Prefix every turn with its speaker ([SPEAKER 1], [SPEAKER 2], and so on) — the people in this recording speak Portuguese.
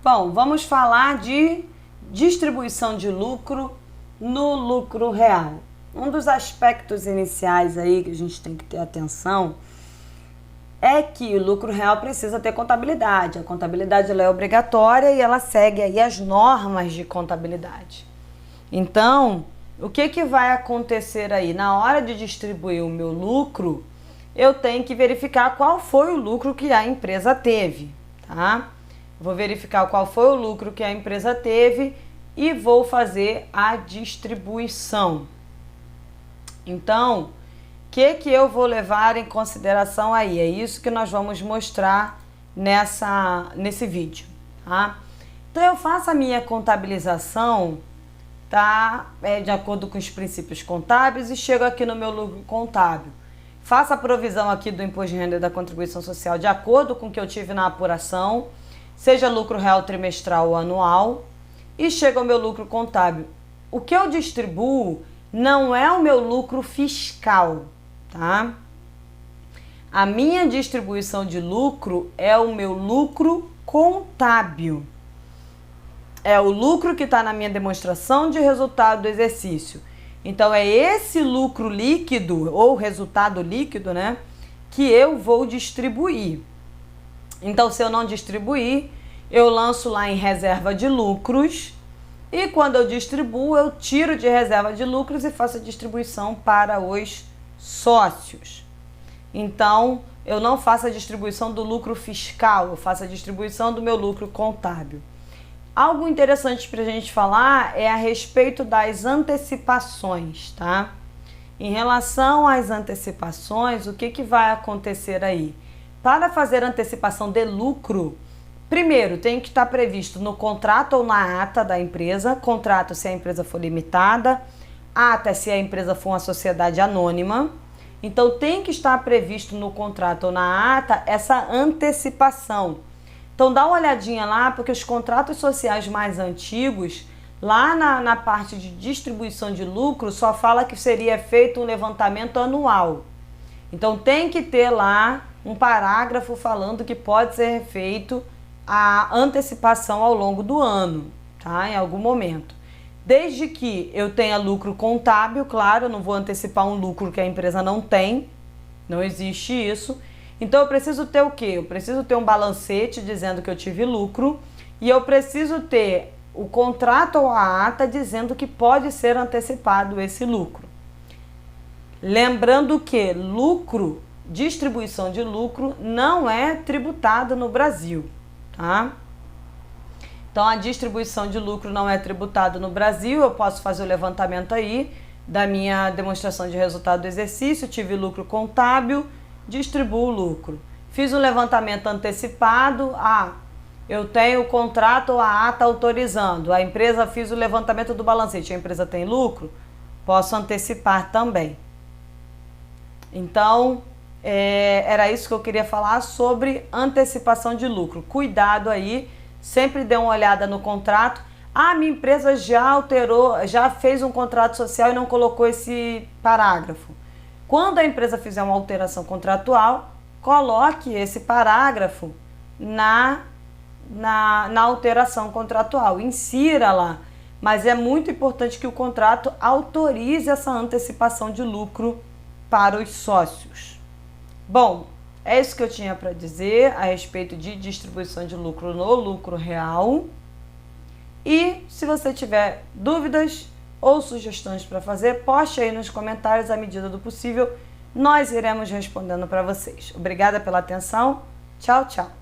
[SPEAKER 1] Bom, vamos falar de distribuição de lucro no lucro real. Um dos aspectos iniciais aí que a gente tem que ter atenção é que o lucro real precisa ter contabilidade. A contabilidade ela é obrigatória e ela segue aí as normas de contabilidade. Então, o que vai acontecer aí? Na hora de distribuir o meu lucro, eu tenho que verificar qual foi o lucro que a empresa teve, tá? Vou verificar qual foi o lucro que a empresa teve e vou fazer a distribuição. Então, o que eu vou levar em consideração aí? É isso que nós vamos mostrar nesse vídeo, tá? Então, eu faço a minha contabilização, tá? De acordo com os princípios contábeis e chego aqui no meu lucro contábil. Faço a provisão aqui do imposto de renda e da contribuição social de acordo com o que eu tive na apuração, seja lucro real trimestral ou anual, e chega ao meu lucro contábil. O que eu distribuo não é o meu lucro fiscal, tá? A minha distribuição de lucro é o meu lucro contábil. É o lucro que está na minha demonstração de resultado do exercício. Então, é esse lucro líquido, ou resultado líquido, né, que eu vou distribuir. Então, se eu não distribuir, eu lanço lá em reserva de lucros e quando eu distribuo, eu tiro de reserva de lucros e faço a distribuição para os sócios. Então, eu não faço a distribuição do lucro fiscal, eu faço a distribuição do meu lucro contábil. Algo interessante para a gente falar é a respeito das antecipações, tá? Em relação às antecipações, o que vai acontecer aí? Para fazer antecipação de lucro, primeiro tem que estar previsto no contrato ou na ata da empresa, contrato se a empresa for limitada, ata se a empresa for uma sociedade anônima. Então tem que estar previsto no contrato ou na ata essa antecipação. Então dá uma olhadinha lá, porque os contratos sociais mais antigos, lá na parte de distribuição de lucro, só fala que seria feito um levantamento anual. Então tem que ter lá um parágrafo falando que pode ser feito a antecipação ao longo do ano, tá? Em algum momento. Desde que eu tenha lucro contábil, claro, eu não vou antecipar um lucro que a empresa não tem, não existe isso. Então eu preciso ter o quê? Eu preciso ter um balancete dizendo que eu tive lucro e eu preciso ter o contrato ou a ata dizendo que pode ser antecipado esse lucro. Lembrando que lucro, distribuição de lucro, não é tributado no Brasil, tá? Então a distribuição de lucro não é tributado no Brasil, eu posso fazer o levantamento aí da minha demonstração de resultado do exercício, tive lucro contábil, distribuo o lucro. Fiz um levantamento antecipado, eu tenho o contrato ou a ata autorizando, a empresa fiz o levantamento do balancete, a empresa tem lucro, posso antecipar também. Então, era isso que eu queria falar sobre antecipação de lucro. Cuidado aí, sempre dê uma olhada no contrato. Minha empresa já alterou, já fez um contrato social e não colocou esse parágrafo. Quando a empresa fizer uma alteração contratual, coloque esse parágrafo na alteração contratual, insira lá. Mas é muito importante que o contrato autorize essa antecipação de lucro para os sócios. Bom, é isso que eu tinha para dizer a respeito de distribuição de lucro no lucro real. E se você tiver dúvidas ou sugestões para fazer, poste aí nos comentários à medida do possível. Nós iremos respondendo para vocês. Obrigada pela atenção. Tchau, tchau.